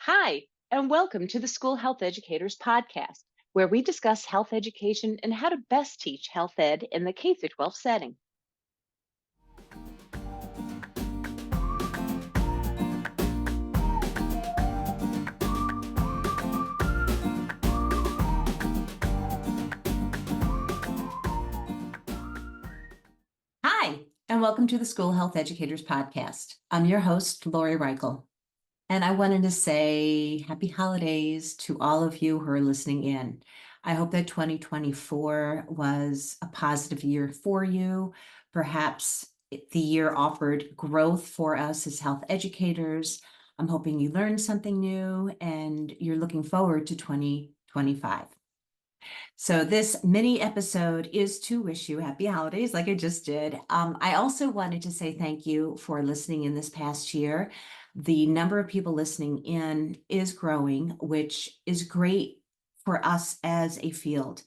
Hi, and welcome to the School Health Educators Podcast, where we discuss health education and how to best teach health ed in the K 12 setting. Hi, and welcome to the School Health Educators Podcast. I'm your host, Lori Reichel, and I wanted to say happy holidays to all of you who are listening in. I hope that 2024 was a positive year for you. Perhaps the year offered growth for us as health educators. I'm hoping you learned something new and you're looking forward to 2025. So this mini episode is to wish you happy holidays, like I just did. I also wanted to say thank you for listening in this past year. The number of people listening in is growing, which is great for us as a field.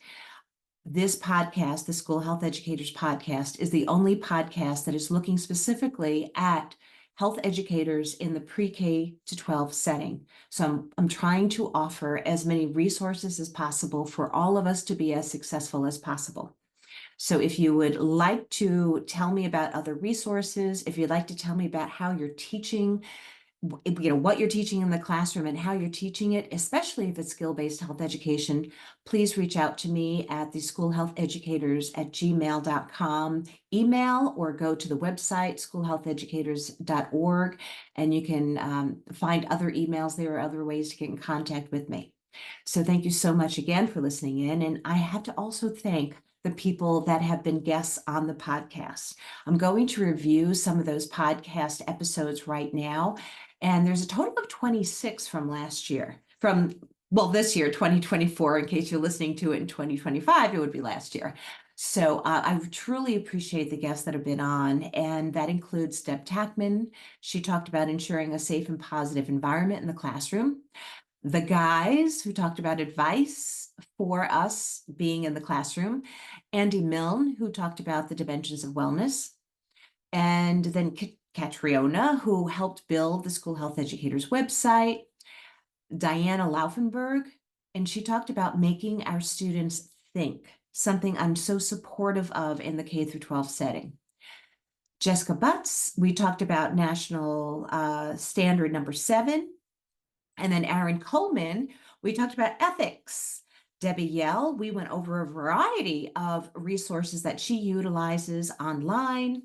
This podcast, the School Health Educators Podcast, is the only podcast that is looking specifically at health educators in the pre-K to 12 setting. So I'm trying to offer as many resources as possible for all of us to be as successful as possible. So if you would like to tell me about other resources, if you'd like to tell me about how you're teaching, what you're teaching in the classroom and how you're teaching it, especially if it's skill-based health education, please reach out to me at the schoolhealtheducators@gmail.com email, or go to the website schoolhealtheducators.org, and you can find other emails there or other ways to get in contact with me. So thank you so much again for listening in. And I have to also thank the people that have been guests on the podcast. I'm going to review some of those podcast episodes right now. And there's a total of 26 from last year, this year, 2024. In case you're listening to it in 2025, it would be last year. So I truly appreciate the guests that have been on, and that includes Deb Tackman. She talked about ensuring a safe and positive environment in the classroom. The guys who talked about advice for us being in the classroom. Andy Milne, who talked about the dimensions of wellness. And then Catriona, who helped build the School Health Educators website. Diana Laufenberg, and she talked about making our students think, something I'm so supportive of in the K through 12 setting. Jessica Butts, we talked about National Standard number 7. And then Aaron Coleman, we talked about ethics. Debbie Yell, we went over a variety of resources that she utilizes online.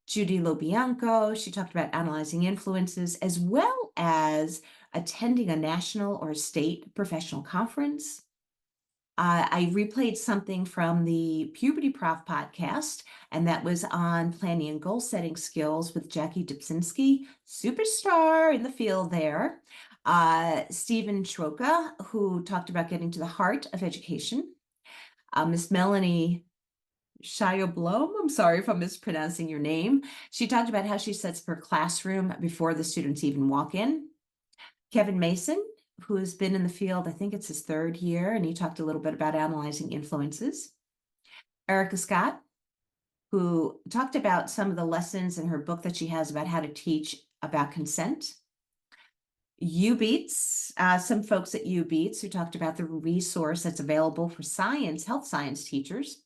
Judy Lobianco, she talked about analyzing influences, as well as attending a national or state professional conference. I replayed something from the Puberty Prof podcast, and that was on planning and goal setting skills with Jackie Dubczynski, superstar in the field there. Stephen Schroka, who talked about getting to the heart of education. Miss Melanie Shioblom, I'm sorry if I'm mispronouncing your name. She talked about how she sets up her classroom before the students even walk in. Kevin Mason, who has been in the field, I think it's his 3rd year, and he talked a little bit about analyzing influences. Erica Scott, who talked about some of the lessons in her book that she has about how to teach about consent. UBeats, some folks at UBeats who talked about the resource that's available for health science teachers.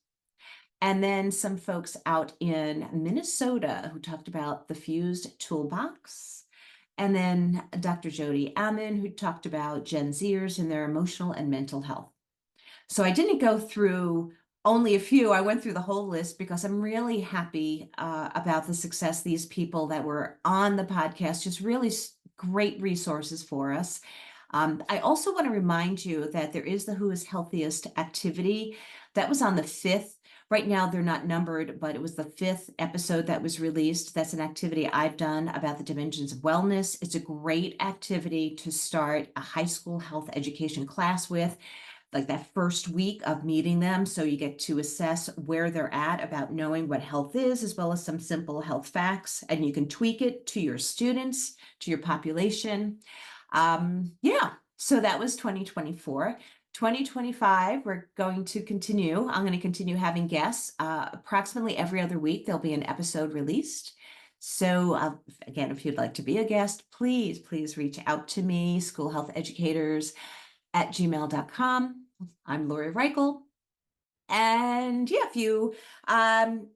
And then some folks out in Minnesota who talked about the Fused Toolbox. And then Dr. Jody Ammon, who talked about Gen Zers and their emotional and mental health. So I didn't go through only a few. I went through the whole list because I'm really happy about the success. These people that were on the podcast, just really great resources for us. I also want to remind you that there is the Who is Healthiest activity. That was on the 5th. Right now, they're not numbered, but it was the 5th episode that was released. That's an activity I've done about the dimensions of wellness. It's a great activity to start a high school health education class with, like that first week of meeting them. So you get to assess where they're at about knowing what health is, as well as some simple health facts, and you can tweak it to your students, to your population. So that was 2024. 2025, we're going to continue. I'm going to continue having guests. Approximately every other week, there'll be an episode released. So, again, if you'd like to be a guest, please reach out to me, schoolhealtheducators@gmail.com. I'm Lori Reichel. And yeah, if you um,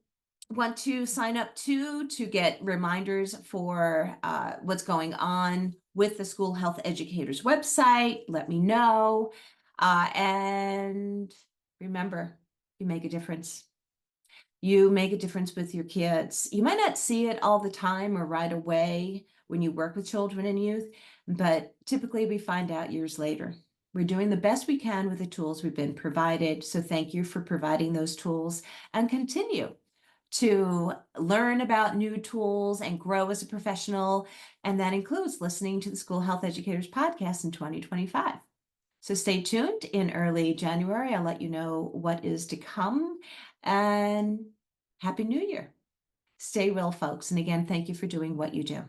want to sign up too to get reminders for what's going on with the School Health Educators website, let me know. And remember, you make a difference. You make a difference with your kids. You might not see it all the time or right away when you work with children and youth, but typically we find out years later. We're doing the best we can with the tools we've been provided. So thank you for providing those tools and continue to learn about new tools and grow as a professional. And that includes listening to the School Health Educators podcast in 2025. So stay tuned in early January. I'll let you know what is to come. And Happy New Year. Stay well, folks. And again, thank you for doing what you do.